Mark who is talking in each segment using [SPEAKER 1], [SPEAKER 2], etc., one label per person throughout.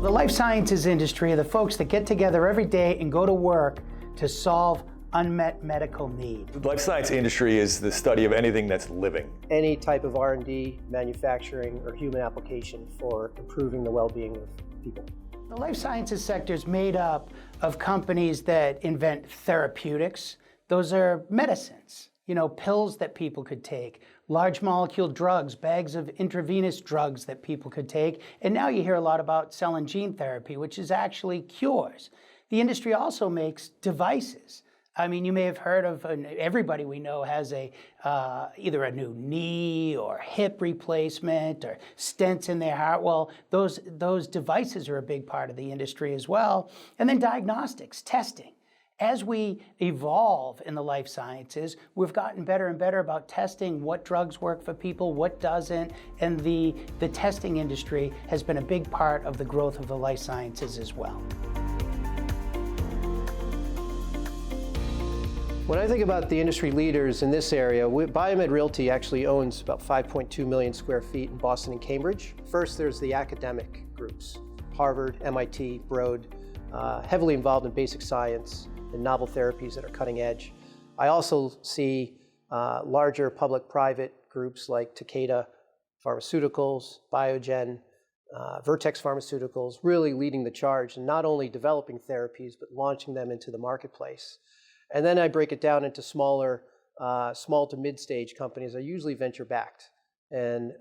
[SPEAKER 1] The life sciences industry are the folks that get together every day and go to work to solve unmet medical need.
[SPEAKER 2] The life science industry is the study of anything that's living.
[SPEAKER 3] Any type of R&D, manufacturing, or human application for improving the well-being of people.
[SPEAKER 1] The life sciences sector is made up of companies that invent therapeutics. Those are medicines, pills that people could take, large molecule drugs, bags of intravenous drugs that people could take. And now you hear a lot about cell and gene therapy, which is actually cures. The industry also makes devices. You may have heard of, everybody we know has either a new knee or hip replacement or stents in their heart. Well, those devices are a big part of the industry as well. And then diagnostics, testing. As we evolve in the life sciences, we've gotten better and better about testing what drugs work for people, what doesn't, and the testing industry has been a big part of the growth of the life sciences as well.
[SPEAKER 3] When I think about the industry leaders in this area, Biomed Realty actually owns about 5.2 million square feet in Boston and Cambridge. First, there's the academic groups, Harvard, MIT, Broad, heavily involved in basic science and novel therapies that are cutting edge. I also see larger public-private groups like Takeda Pharmaceuticals, Biogen, Vertex Pharmaceuticals, really leading the charge and not only developing therapies, but launching them into the marketplace. And then I break it down into small to mid-stage companies. Are usually venture-backed, and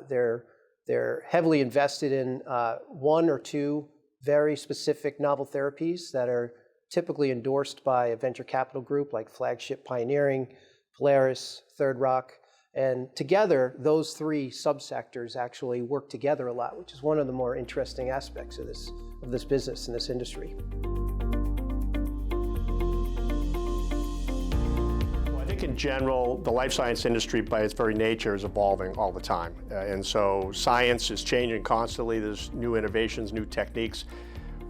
[SPEAKER 3] they're heavily invested in one or two very specific novel therapies that are typically endorsed by a venture capital group like Flagship Pioneering, Polaris, Third Rock. And together, those three subsectors actually work together a lot, which is one of the more interesting aspects of this business and this industry.
[SPEAKER 4] In general, the life science industry by its very nature is evolving all the time. And so science is changing constantly. There's new innovations, new techniques.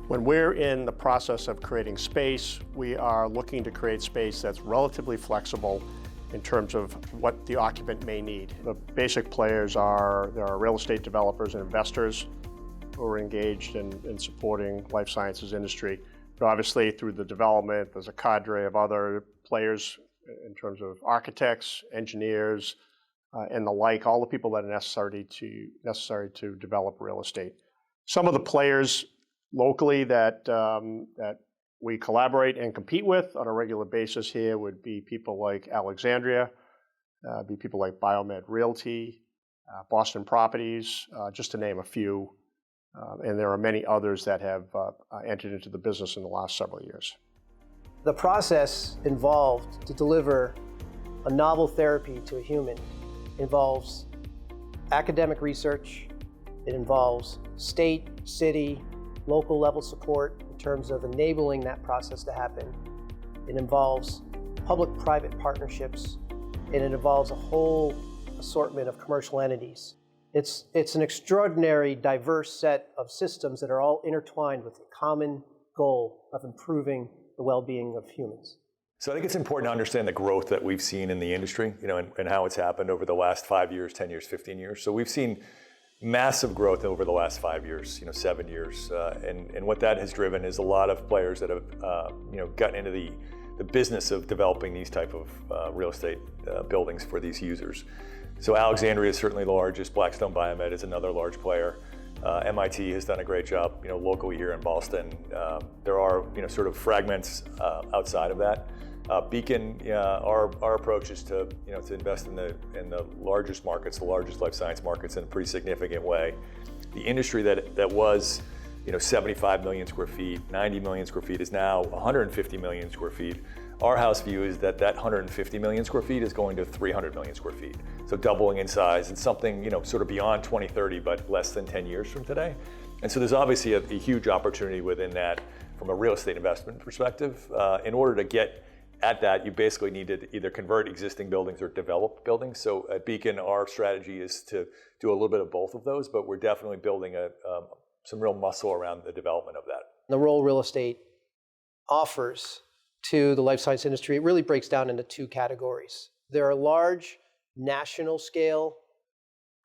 [SPEAKER 4] When we're in the process of creating space, we are looking to create space that's relatively flexible in terms of what the occupant may need. The basic players there are real estate developers and investors who are engaged in supporting life sciences industry. But obviously through the development, there's a cadre of other players in terms of architects, engineers, and the like, all the people that are necessary to develop real estate. Some of the players locally that we collaborate and compete with on a regular basis here would be people like Alexandria, be people like Biomed Realty, Boston Properties, just to name a few. And there are many others that have entered into the business in the last several years.
[SPEAKER 3] The process involved to deliver a novel therapy to a human involves academic research, it involves state, city, local level support in terms of enabling that process to happen. It involves public-private partnerships, and it involves a whole assortment of commercial entities. It's an extraordinary, diverse set of systems that are all intertwined with a common goal of improving the well-being of humans.
[SPEAKER 2] So I think it's important to understand the growth that we've seen in the industry, and how it's happened over the last 5 years, 10 years, 15 years. So we've seen massive growth over the last 5 years, 7 years, and what that has driven is a lot of players that have, gotten into the business of developing these type of real estate buildings for these users. So Alexandria is certainly the largest. Blackstone Biomed is another large player. MIT has done a great job, locally here in Boston. There are, sort of fragments outside of that. Beacon, our approach is to invest in the largest markets, the largest life science markets in a pretty significant way. The industry that was, 75 million square feet, 90 million square feet is now 150 million square feet. Our house view is that 150 million square feet is going to 300 million square feet. So doubling in size. It's something, sort of beyond 2030, but less than 10 years from today. And so there's obviously a huge opportunity within that from a real estate investment perspective. In order to get at that, you basically need to either convert existing buildings or develop buildings. So at Beacon, our strategy is to do a little bit of both of those, but we're definitely building some real muscle around the development of that.
[SPEAKER 3] The role real estate offers to the life science industry, it really breaks down into two categories. There are large national scale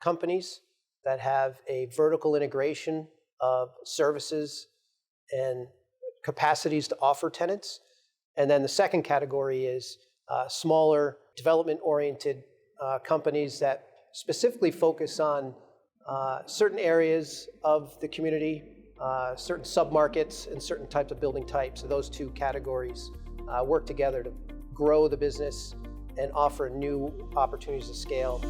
[SPEAKER 3] companies that have a vertical integration of services and capacities to offer tenants. And then the second category is smaller, development-oriented companies that specifically focus on certain areas of the community, certain submarkets, and certain types of building types. So those two categories work together to grow the business and offer new opportunities to scale.